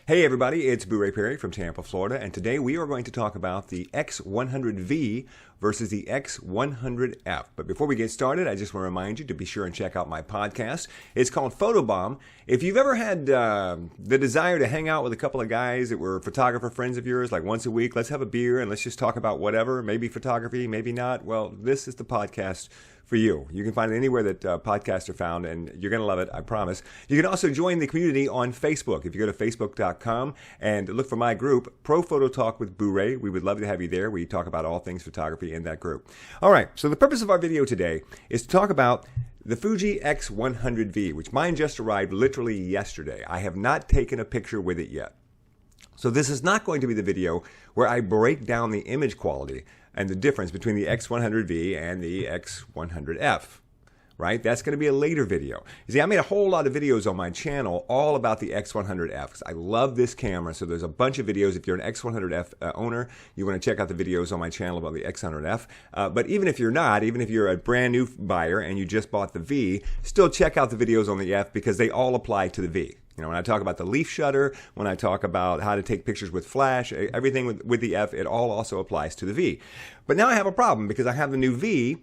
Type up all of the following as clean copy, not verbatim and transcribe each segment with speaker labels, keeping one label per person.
Speaker 1: Hey everybody, it's Boo Ray Perry from Tampa, Florida, and today we are going to talk about the X100V versus the X100F. But before we get started, I just want to remind you to be sure and check out my podcast. It's called Photobomb. If you've ever had the desire to hang out with a couple of guys that were photographer friends of yours, like once a week, let's have a beer and let's just talk about whatever, maybe photography, maybe not, well, this is the podcast for you. You can find it anywhere that podcasts are found, and you're going to love it, I promise. You can also join the community on Facebook. If you go to facebook.com and look for my group, Pro Photo Talk with Boo Ray, we would love to have you there. We talk about all things photography in that group. All right, so the purpose of our video today is to talk about the Fuji X100V, which mine just arrived literally yesterday. I have not taken a picture with it yet. So this is not going to be the video where I break down the image quality and the difference between the X100V and the X100F, right? That's going to be a later video. You see, I made a whole lot of videos on my channel all about the X100F because I love this camera. So there's a bunch of videos. If you're an X100F owner, you want to check out the videos on my channel about the X100F. But even if you're not, even if you're a brand new buyer and you just bought the V, still check out the videos on the F because they all apply to the V. You know, when I talk about the leaf shutter, when I talk about how to take pictures with flash, everything with the F, it all also applies to the V. But now I have a problem because I have the new V,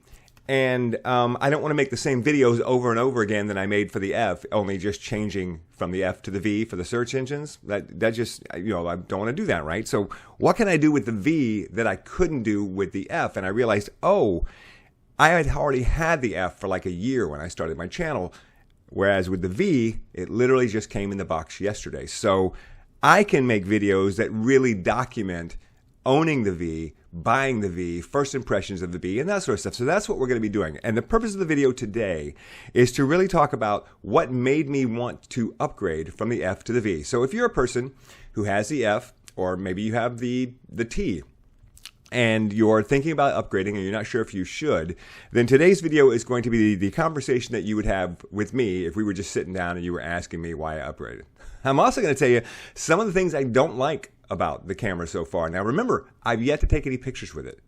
Speaker 1: and I don't want to make the same videos over and over again that I made for the F, only just changing from the F to the V for the search engines. That just, you know, I don't want to do that, right? So what can I do with the V that I couldn't do with the F? And I realized, oh, I had already had the F for like a year when I started my channel. Whereas with the V, it literally just came in the box yesterday. So I can make videos that really document owning the V, buying the V, first impressions of the V, and that sort of stuff. So that's what we're going to be doing. And the purpose of the video today is to really talk about what made me want to upgrade from the F to the V. So if you're a person who has the F, or maybe you have the T, and you're thinking about upgrading and you're not sure if you should, then today's video is going to be the conversation that you would have with me if we were just sitting down and you were asking me why I upgraded. I'm also going to tell you some of the things I don't like about the camera so far. Now remember, I've yet to take any pictures with it.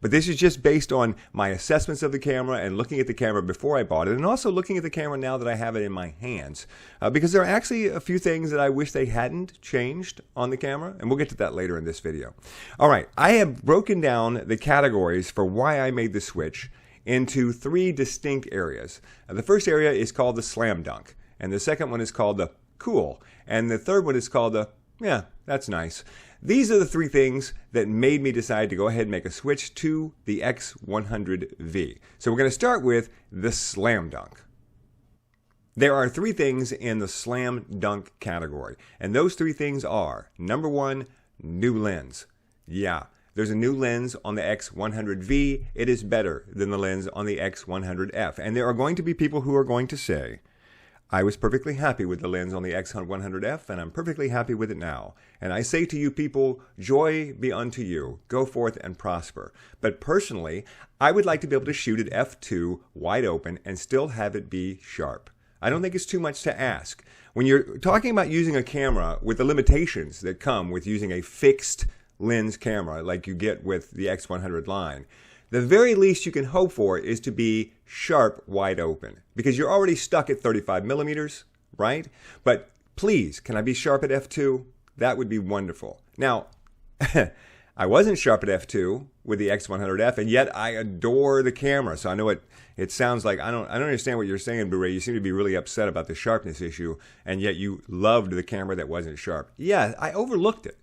Speaker 1: But this is just based on my assessments of the camera and looking at the camera before I bought it, and also looking at the camera now that I have it in my hands. Because there are actually a few things that I wish they hadn't changed on the camera, and we'll get to that later in this video. All right, I have broken down the categories for why I made the switch into three distinct areas. The first area is called the slam dunk, and the second one is called the cool, and the third one is called the, yeah, that's nice. These are the three things that made me decide to go ahead and make a switch to the X100V. So we're going to start with the slam dunk. There are three things in the slam dunk category, and those three things are, number one, new lens. Yeah, there's a new lens on the X100V. It is better than the lens on the X100F, and there are going to be people who are going to say, I was perfectly happy with the lens on the X100F, and I'm perfectly happy with it now. And I say to you people, joy be unto you. Go forth and prosper. But personally, I would like to be able to shoot at f2 wide open and still have it be sharp. I don't think it's too much to ask. When you're talking about using a camera with the limitations that come with using a fixed lens camera like you get with the X100 line, the very least you can hope for is to be sharp wide open because you're already stuck at 35 millimeters, right? But please, can I be sharp at f2? That would be wonderful. Now, I wasn't sharp at f2 with the X100F, and yet I adore the camera. So I know it sounds like I don't understand what you're saying, Boo Ray. You seem to be really upset about the sharpness issue, and yet you loved the camera that wasn't sharp. Yeah, I overlooked it.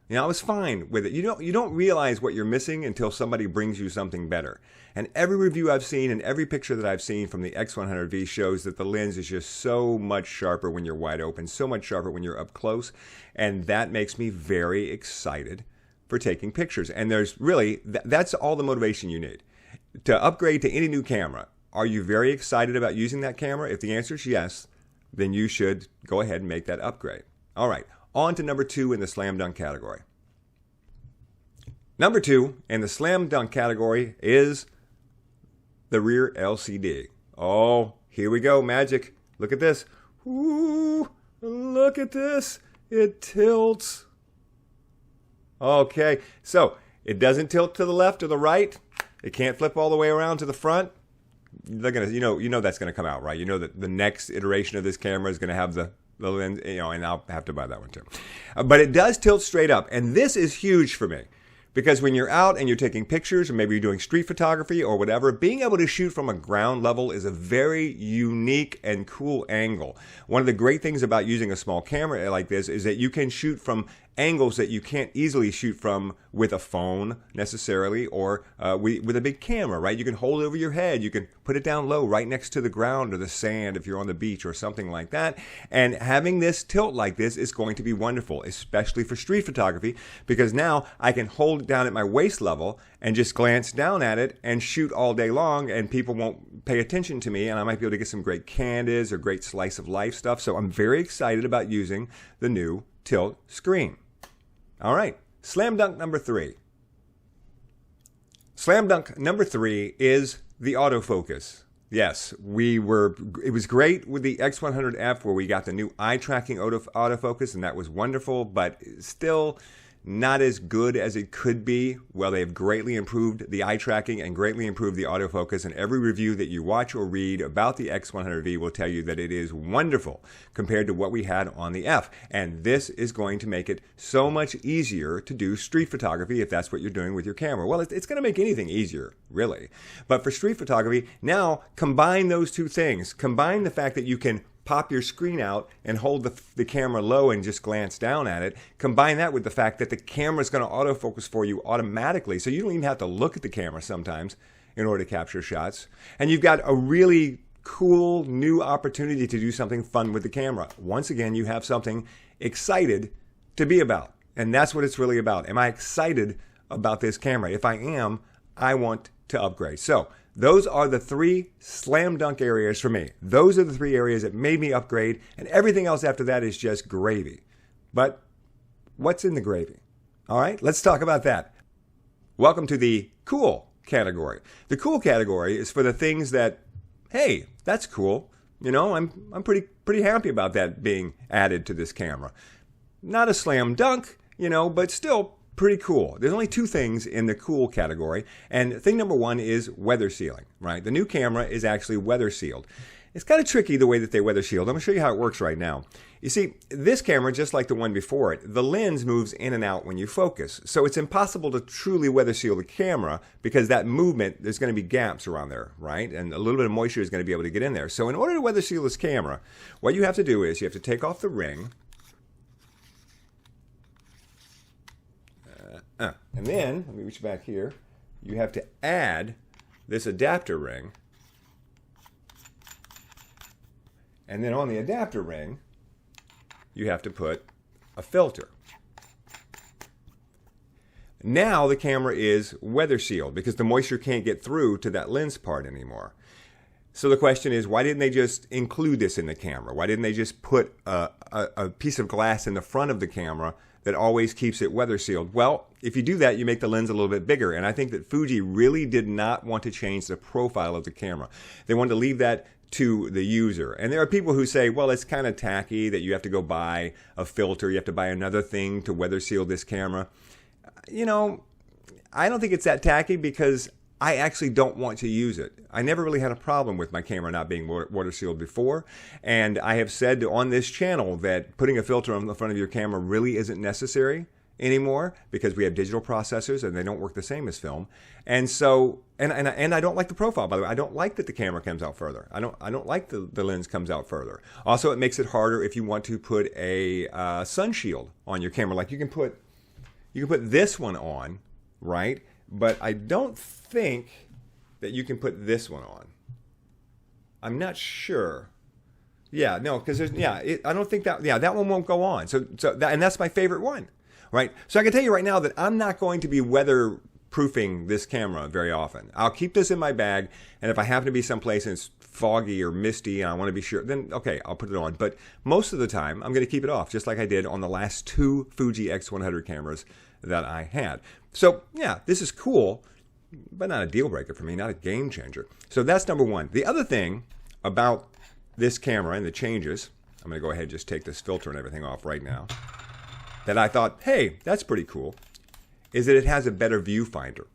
Speaker 1: You know, I was fine with it. You don't realize what you're missing until somebody brings you something better. And every review I've seen and every picture that I've seen from the X100V shows that the lens is just so much sharper when you're wide open, so much sharper when you're up close. And that makes me very excited for taking pictures. And there's really, that's all the motivation you need. To upgrade to any new camera, are you very excited about using that camera? If the answer is yes, then you should go ahead and make that upgrade. All right. On to number two in the slam dunk category. Number two in the slam dunk category is the rear LCD. Oh, here we go, magic. Look at this. Ooh, look at this. It tilts. Okay, so it doesn't tilt to the left or the right. It can't flip all the way around to the front. They're gonna, you know that's gonna come out, right? You know that the next iteration of this camera is gonna have the the lens, you know, and I'll have to buy that one too. But it does tilt straight up, and this is huge for me. Because when you're out and you're taking pictures, or maybe you're doing street photography or whatever, being able to shoot from a ground level is a very unique and cool angle. One of the great things about using a small camera like this is that you can shoot from angles that you can't easily shoot from with a phone necessarily, or with a big camera, right? You can hold it over your head. You can put it down low right next to the ground or the sand if you're on the beach or something like that. And having this tilt like this is going to be wonderful, especially for street photography, because now I can hold it down at my waist level and just glance down at it and shoot all day long, and people won't pay attention to me, and I might be able to get some great candids or great slice of life stuff. So I'm very excited about using the new tilt screen. All right, slam dunk number 3. Slam dunk number 3 is the autofocus. Yes, it was great with the X100F where we got the new eye tracking autofocus, and that was wonderful, but still not as good as it could be. Well, they have greatly improved the eye tracking and greatly improved the autofocus, and every review that you watch or read about the X100V will tell you that it is wonderful compared to what we had on the F. And this is going to make it so much easier to do street photography if that's what you're doing with your camera. Well, it's going to make anything easier, really. But for street photography, now combine those two things. Combine the fact that you can pop your screen out and hold the camera low and just glance down at it. Combine that with the fact that the camera is going to autofocus for you automatically, so you don't even have to look at the camera sometimes in order to capture shots. And you've got a really cool new opportunity to do something fun with the camera. Once again, you have something excited to be about, and that's what it's really about. Am I excited about this camera? If I am, I want to upgrade. So those are the 3 slam dunk areas for me. Those are the 3 areas that made me upgrade, and everything else after that is just gravy. But what's in the gravy? All right, let's talk about that. Welcome to the cool category. The cool category is for the things that, hey, that's cool. You know, I'm pretty happy about that being added to this camera. Not a slam dunk, you know, but still pretty cool. There's only 2 things in the cool category, and thing number 1 is weather sealing, right? The new camera is actually weather sealed. It's kind of tricky the way that they weather sealed. I'm going to show you how it works right now. You see, this camera, just like the one before it, the lens moves in and out when you focus. So it's impossible to truly weather seal the camera because that movement, there's going to be gaps around there, right? And a little bit of moisture is going to be able to get in there. So in order to weather seal this camera, what you have to do is you have to take off the ring. And then, let me reach back here, you have to add this adapter ring. And then on the adapter ring, you have to put a filter. Now the camera is weather sealed because the moisture can't get through to that lens part anymore. So the question is, why didn't they just include this in the camera? Why didn't they just put a piece of glass in the front of the camera that always keeps it weather sealed? Well, if you do that, you make the lens a little bit bigger. And I think that Fuji really did not want to change the profile of the camera. They wanted to leave that to the user. And there are people who say, well, it's kind of tacky that you have to go buy a filter. You have to buy another thing to weather seal this camera. You know, I don't think it's that tacky because I actually don't want to use it. I never really had a problem with my camera not being water sealed before. And I have said on this channel that putting a filter on the front of your camera really isn't necessary anymore because we have digital processors and they don't work the same as film. And so, and I don't like the profile, by the way. I don't like that the camera comes out further. I don't like the lens comes out further. Also, it makes it harder if you want to put a sun shield on your camera. Like you can put this one on, right? But I don't think that you can put this one on. I'm not sure. Yeah, no, because there's, I don't think that, that one won't go on. So that, and that's my favorite one, right? So I can tell you right now that I'm not going to be weatherproofing this camera very often. I'll keep this in my bag, and if I happen to be someplace and it's foggy or misty and I want to be sure, then okay, I'll put it on. But most of the time, I'm going to keep it off, just like I did on the last 2 Fuji X100 cameras that I had. So yeah, this is cool, but not a deal breaker for me, not a game changer. So that's number 1. The other thing about this camera and the changes, I'm going to go ahead and just take this filter and everything off right now, that I thought, hey, that's pretty cool, is that it has a better viewfinder.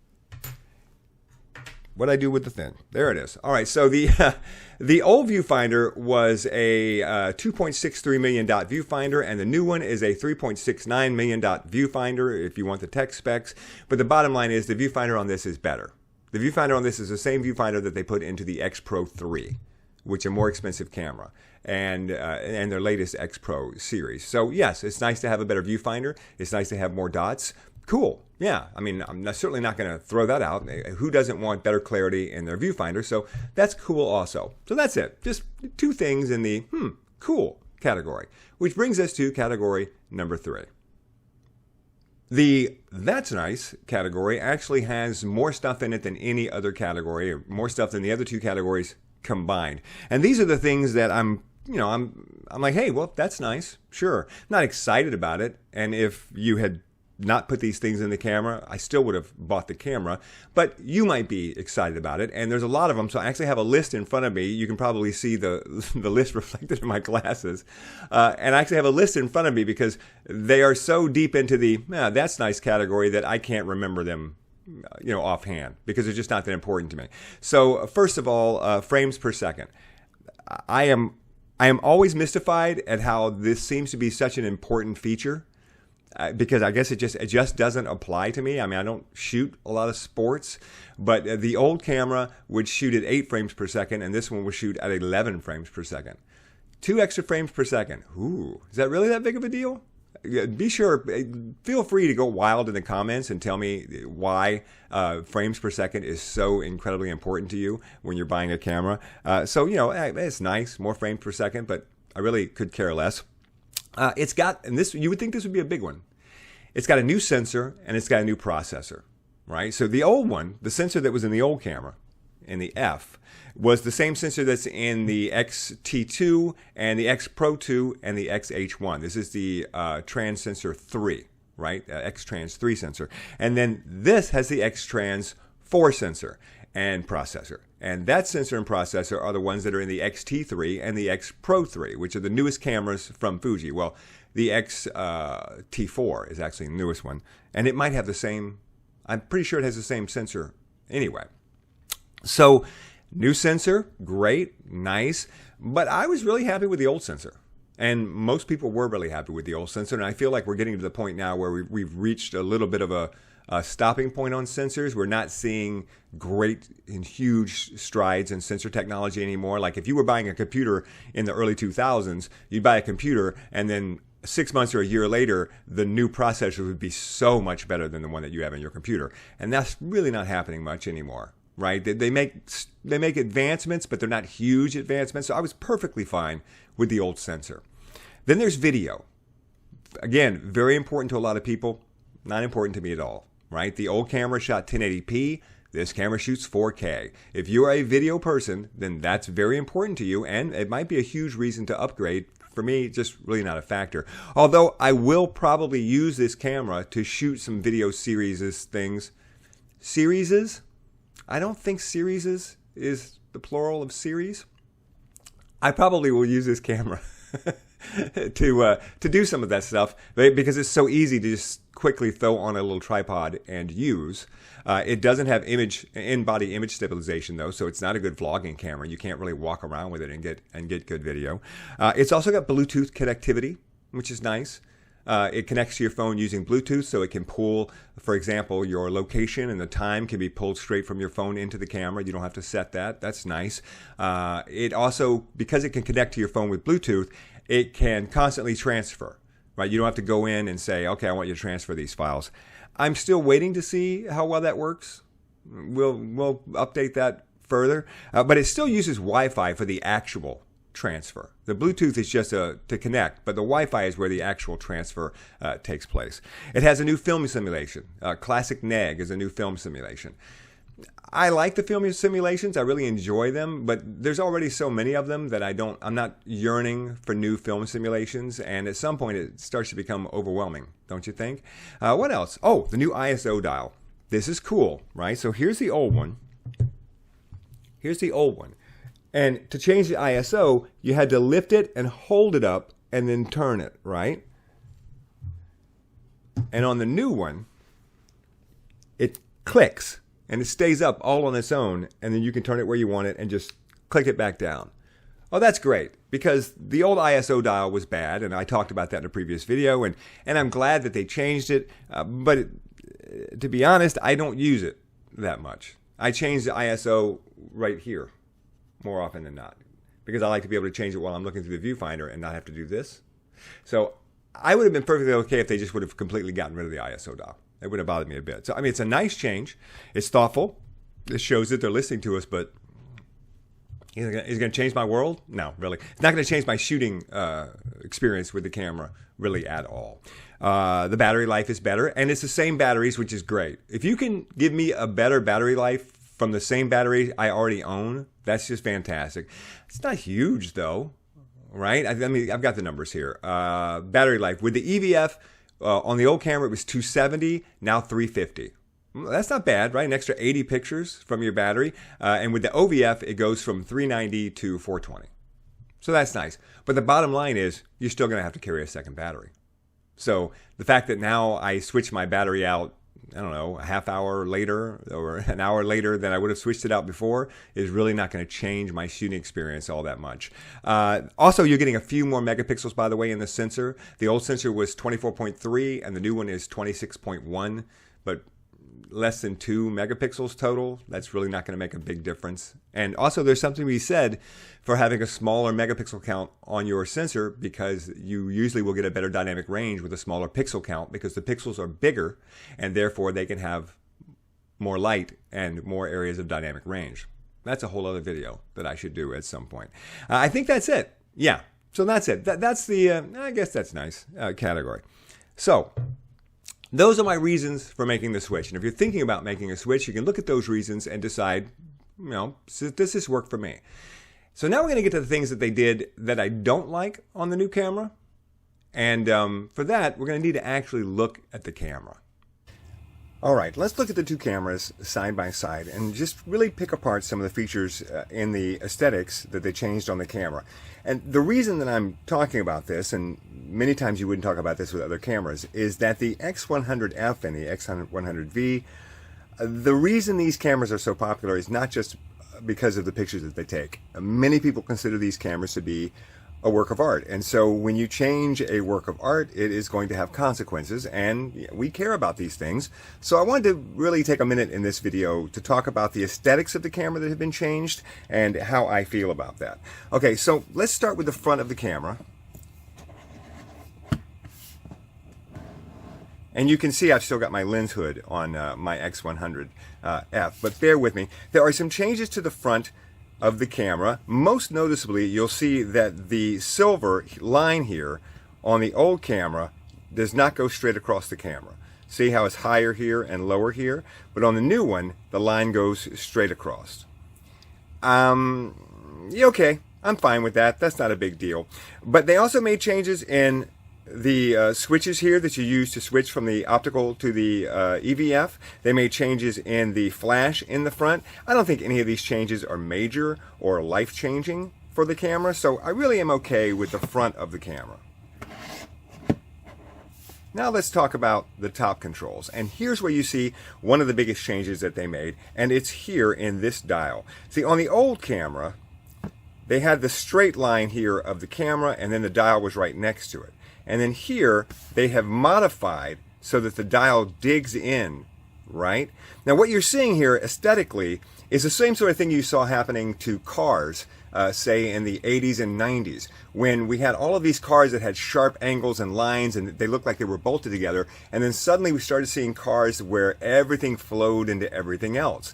Speaker 1: What I do with the thin? There it is. All right. So the the old viewfinder was a 2.63 million dot viewfinder, and the new one is a 3.69 million dot viewfinder. If you want the tech specs, but the bottom line is the viewfinder on this is better. The viewfinder on this is the same viewfinder that they put into the X Pro 3, which is a more expensive camera, and their latest X Pro series. So yes, it's nice to have a better viewfinder. It's nice to have more dots. Cool. Yeah, I mean, I'm certainly not going to throw that out. Who doesn't want better clarity in their viewfinder? So that's cool also. So that's it. Just two things in the cool category, which brings us to category number 3. The that's nice category actually has more stuff in it than any other category, or more stuff than the other two categories combined. And these are the things that I'm like, hey, well, that's nice. Sure. I'm not excited about it. And if you had not put these things in the camera, I still would have bought the camera, but you might be excited about it. And there's a lot of them. So I actually have a list in front of me. You can probably see the list reflected in my glasses. And I actually have a list in front of me because they are so deep into the that's nice category that I can't remember them offhand, because they're just not that important to me. So first of all, frames per second. I am always mystified at how this seems to be such an important feature. Because I guess it just doesn't apply to me. I mean, I don't shoot a lot of sports, but the old camera would shoot at 8 frames per second, and this one would shoot at 11 frames per second. 2 extra frames per second. Ooh, is that really that big of a deal? Be sure, feel free to go wild in the comments and tell me why frames per second is so incredibly important to you when you're buying a camera. So, it's nice, more frames per second, but I really could care less. It's got, and this, you would think this would be a big one. It's got a new sensor and it's got a new processor, right? So the old one, the sensor that was in the old camera, in the F, was the same sensor that's in the X-T2 and the X Pro 2 and the X-H1. This is the Trans Sensor 3, right? X-Trans 3 sensor. And then this has the X-Trans 4 sensor and processor. And that sensor and processor are the ones that are in the X-T3 and the X Pro 3, which are the newest cameras from Fuji. Well, the X-T4 is actually the newest one. And it might have the same, I'm pretty sure it has the same sensor anyway. So, new sensor, great, nice. But I was really happy with the old sensor. And most people were really happy with the old sensor. And I feel like we're getting to the point now where we've reached a little bit of a stopping point on sensors. We're not seeing great and huge strides in sensor technology anymore. Like if you were buying a computer in the early 2000s, you'd buy a computer and then 6 months or a year later, the new processor would be so much better than the one that you have in your computer. And that's really not happening much anymore, right? They make advancements, but they're not huge advancements. So I was perfectly fine with the old sensor. Then there's video. Again, very important to a lot of people, not important to me at all. Right? The old camera shot 1080p. This camera shoots 4K. If you're a video person, then that's very important to you, and it might be a huge reason to upgrade. For me, just really not a factor. Although I will probably use this camera to shoot some video series things. Series? I don't think series is the plural of series. I probably will use this camera to do some of that stuff, because it's so easy to just quickly throw on a little tripod and use. It doesn't have in-body image stabilization though, so it's not a good vlogging camera. You can't really walk around with it and get good video. It's also got Bluetooth connectivity, which is nice. It connects to your phone using Bluetooth, so it can pull, for example, your location and the time can be pulled straight from your phone into the camera. You don't have to set that. That's nice. It also, because it can connect to your phone with Bluetooth, it can constantly transfer. Right? You don't have to go in and say, okay, I want you to transfer these files. I'm still waiting to see how well that works. We'll update that further. But it still uses Wi-Fi for the actual transfer. The Bluetooth is just to connect, but the Wi-Fi is where the actual transfer takes place. It has a new film simulation. Classic NEG is a new film simulation. I like the film simulations. I really enjoy them, but there's already so many of them that I'm not yearning for new film simulations, and at some point it starts to become overwhelming, don't you think? What else? Oh, the new ISO dial. This is cool, right? So here's the old one. Here's the old one. And to change the ISO, you had to lift it and hold it up and then turn it, right? And on the new one, it clicks. and it stays up all on its own, and then you can turn it where you want it and just click it back down. Oh, that's great, because the old ISO dial was bad, and I talked about that in a previous video, and I'm glad that they changed it, but to be honest, I don't use it that much. I change the ISO right here more often than not, because I like to be able to change it while I'm looking through the viewfinder and not have to do this. So I would have been perfectly okay if they just would have completely gotten rid of the ISO dial. It wouldn't have bothered me a bit. So, I mean, it's a nice change. It's thoughtful. It shows that they're listening to us, but is it going to change my world? No, really. It's not going to change my shooting experience with the camera really at all. The battery life is better, and it's the same batteries, which is great. If you can give me a better battery life from the same battery I already own, that's just fantastic. It's not huge, though, right? I mean, I've got the numbers here. Battery life. With the EVF, on the old camera, it was 270, now 350. That's not bad, right? An extra 80 pictures from your battery. And with the OVF, it goes from 390 to 420. So that's nice. But the bottom line is, you're still going to have to carry a second battery. So the fact that now I switch my battery out, I don't know, a half hour later or an hour later than I would have switched it out before is really not going to change my shooting experience all that much. Also, you're getting a few more megapixels, by the way, in the sensor. The old sensor was 24.3 and the new one is 26.1, but less than 2 megapixels total. That's really not going to make a big difference. And also, there's something to be said for having a smaller megapixel count on your sensor, because you usually will get a better dynamic range with a smaller pixel count, because the pixels are bigger and therefore they can have more light and more areas of dynamic range. That's a whole other video that I should do at some point. I think that's it. Yeah, so that's it. That's the, I guess that's nice, category. So those are my reasons for making the switch. And if you're thinking about making a switch, you can look at those reasons and decide, you know, does this work for me? So now we're going to get to the things that they did that I don't like on the new camera. And for that, we're going to need to actually look at the camera. All right, let's look at the two cameras side by side and just really pick apart some of the features in the aesthetics that they changed on the camera. And the reason that I'm talking about this, and many times you wouldn't talk about this with other cameras, is that the X100F and the X100V, the reason these cameras are so popular is not just because of the pictures that they take. Many people consider these cameras to be a work of art. And so when you change a work of art, it is going to have consequences, and we care about these things. So I wanted to really take a minute in this video to talk about the aesthetics of the camera that have been changed and how I feel about that. Okay, so let's start with the front of the camera. And you can see I've still got my lens hood on my X100F, but bear with me. There are some changes to the front of the camera. Most noticeably, you'll see that the silver line here on the old camera does not go straight across the camera. See how it's higher here and lower here? But on the new one, the line goes straight across. Okay, I'm fine with that. That's not a big deal. But they also made changes in the switches here that you use to switch from the optical to the EVF. They made changes in the flash in the front. I don't think any of these changes are major or life-changing for the camera, so I really am okay with the front of the camera. Now let's talk about the top controls. And here's where you see one of the biggest changes that they made, and it's here in this dial. See, on the old camera, they had the straight line here of the camera, and then the dial was right next to it. And then here, they have modified so that the dial digs in, right? Now what you're seeing here aesthetically is the same sort of thing you saw happening to cars, say in the 80s and 90s, when we had all of these cars that had sharp angles and lines and they looked like they were bolted together, and then suddenly we started seeing cars where everything flowed into everything else.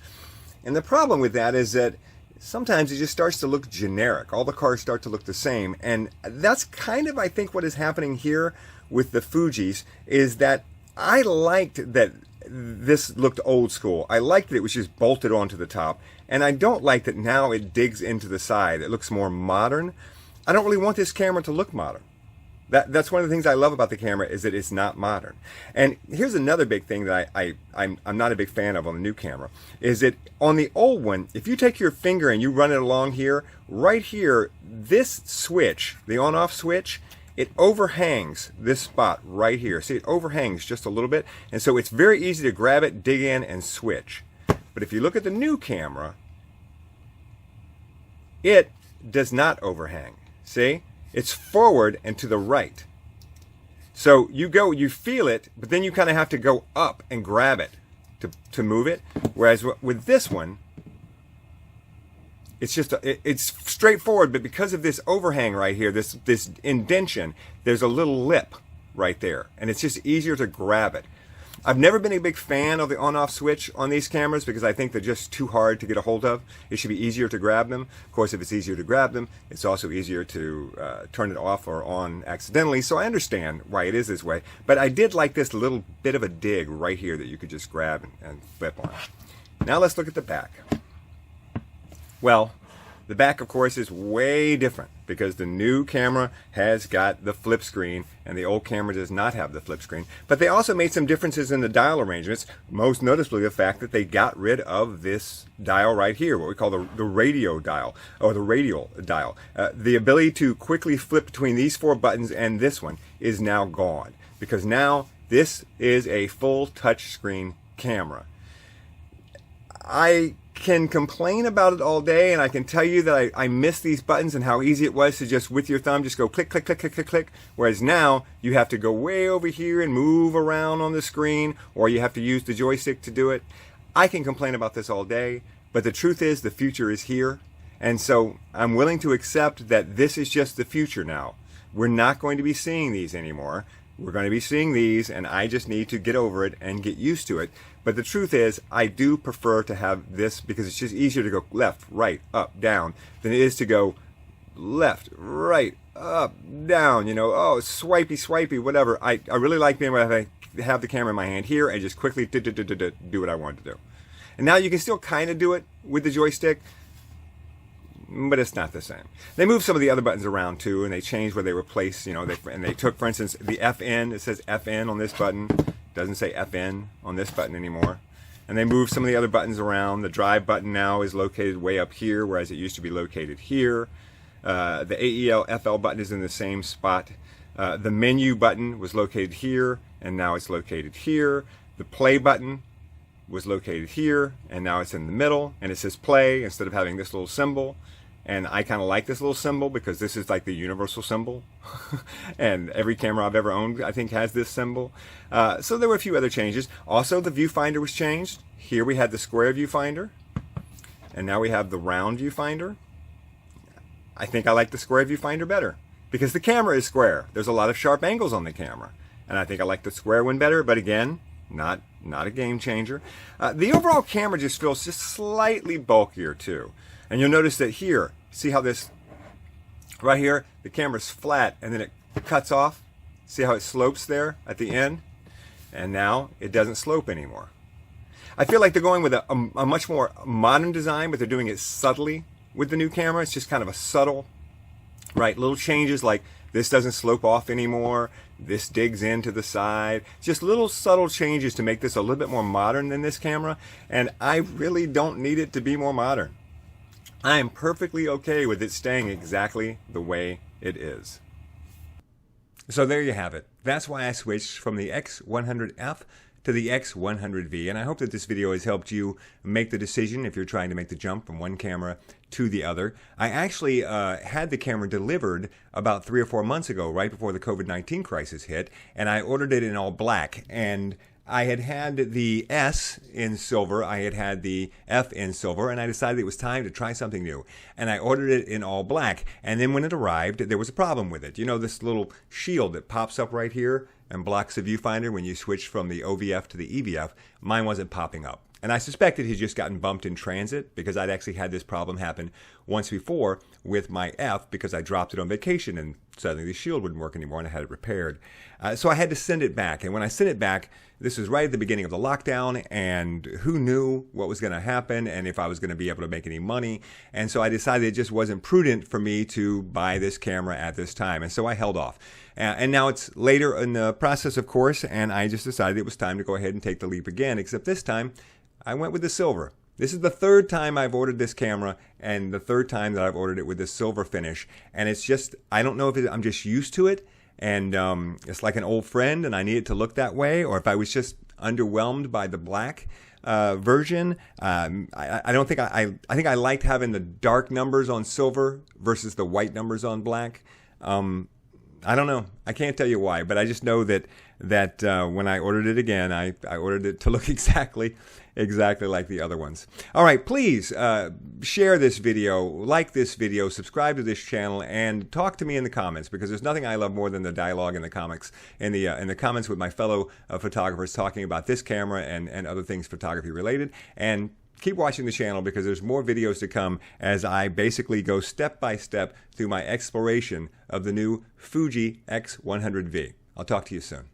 Speaker 1: And the problem with that is that sometimes it just starts to look generic. All the cars start to look the same. And that's kind of, I think, what is happening here with the Fujis, is that I liked that this looked old school. I liked that it was just bolted onto the top. And I don't like that now it digs into the side. It looks more modern. I don't really want this camera to look modern. That's one of the things I love about the camera, is that it's not modern. And here's another big thing that I'm not a big fan of on the new camera, is that on the old one, if you take your finger and you run it along here, right here, this switch, the on-off switch, it overhangs this spot right here. See, it overhangs just a little bit, and so it's very easy to grab it, dig in, and switch. But if you look at the new camera, it does not overhang. See? It's forward and to the right. So you feel it, but then you kind of have to go up and grab it to move it. Whereas with this one, it's just it's straightforward, but because of this overhang right here, this indentation, there's a little lip right there, and it's just easier to grab it. I've never been a big fan of the on-off switch on these cameras because I think they're just too hard to get a hold of. It should be easier to grab them. Of course, if it's easier to grab them, it's also easier to turn it off or on accidentally. So I understand why it is this way. But I did like this little bit of a dig right here that you could just grab and flip on. Now let's look at the back. Well, the back, of course, is way different because the new camera has got the flip screen and the old camera does not have the flip screen. But they also made some differences in the dial arrangements, most noticeably the fact that they got rid of this dial right here, what we call the radio dial, or the radial dial. The ability to quickly flip between these 4 buttons and this one is now gone because now this is a full touchscreen camera. I can complain about it all day, and I can tell you that I miss these buttons and how easy it was to just with your thumb just go click, click, click, click, click, click. Whereas now you have to go way over here and move around on the screen, or you have to use the joystick to do it. I can complain about this all day, but the truth is the future is here, and so I'm willing to accept that this is just the future now. We're not going to be seeing these anymore. We're going to be seeing these, and I just need to get over it and get used to it. But the truth is, I do prefer to have this because it's just easier to go left, right, up, down than it is to go left, right, up, down, you know, oh, swipey, swipey, whatever. I really like being able to have the camera in my hand here and just quickly do what I want to do. And now you can still kind of do it with the joystick, but it's not the same. They moved some of the other buttons around too, and they changed where they were placed, you know, and they took, for instance, the FN, it says FN on this button. Doesn't say FN on this button anymore. And they moved some of the other buttons around. The drive button now is located way up here, whereas it used to be located here. The AEL FL button is in the same spot. The menu button was located here, and now it's located here. The play button was located here, and now it's in the middle, and it says play instead of having this little symbol. And I kind of like this little symbol because this is like the universal symbol. And every camera I've ever owned, I think, has this symbol. So there were a few other changes. Also, the viewfinder was changed. Here we had the square viewfinder. And now we have the round viewfinder. I think I like the square viewfinder better because the camera is square. There's a lot of sharp angles on the camera. And I think I like the square one better. But again, not a game changer. The overall camera just feels just slightly bulkier too. And you'll notice that here, see how this, right here, the camera's flat and then it cuts off. See how it slopes there at the end? And now it doesn't slope anymore. I feel like they're going with a much more modern design, but they're doing it subtly with the new camera. It's just kind of a subtle, right? Little changes like this doesn't slope off anymore. This digs into the side. Just little subtle changes to make this a little bit more modern than this camera. And I really don't need it to be more modern. I am perfectly okay with it staying exactly the way it is. So there you have it. That's why I switched from the X100F to the X100V, and I hope that this video has helped you make the decision if you're trying to make the jump from one camera to the other. I actually had the camera delivered about 3 or 4 months ago, right before the COVID-19 crisis hit, and I ordered it in all black. And I had the S in silver, I had the F in silver, and I decided it was time to try something new. And I ordered it in all black. And then when it arrived, there was a problem with it. You know, this little shield that pops up right here and blocks the viewfinder when you switch from the OVF to the EVF, mine wasn't popping up. And I suspected he'd just gotten bumped in transit because I'd actually had this problem happen once before with my F because I dropped it on vacation and suddenly the shield wouldn't work anymore and I had it repaired. So I had to send it back. And when I sent it back, this was right at the beginning of the lockdown, and who knew what was going to happen and if I was going to be able to make any money. And so I decided it just wasn't prudent for me to buy this camera at this time. And so I held off. And now it's later in the process, of course, and I just decided it was time to go ahead and take the leap again, except this time I went with the silver. This is the 3rd time I've ordered this camera and the 3rd time that I've ordered it with this silver finish. And it's just, I don't know if I'm just used to it and it's like an old friend and I need it to look that way, or if I was just underwhelmed by the black. version. I don't think I think I liked having the dark numbers on silver versus the white numbers on black. I don't know. I can't tell you why, but I just know that when I ordered it again, I ordered it to look exactly like the other ones. All right, please share this video, like this video, subscribe to this channel, and talk to me in the comments, because there's nothing I love more than the dialogue in the comments with my fellow photographers talking about this camera and other things photography related. And keep watching the channel, because there's more videos to come as I basically go step by step through my exploration of the new Fuji X100V. I'll talk to you soon.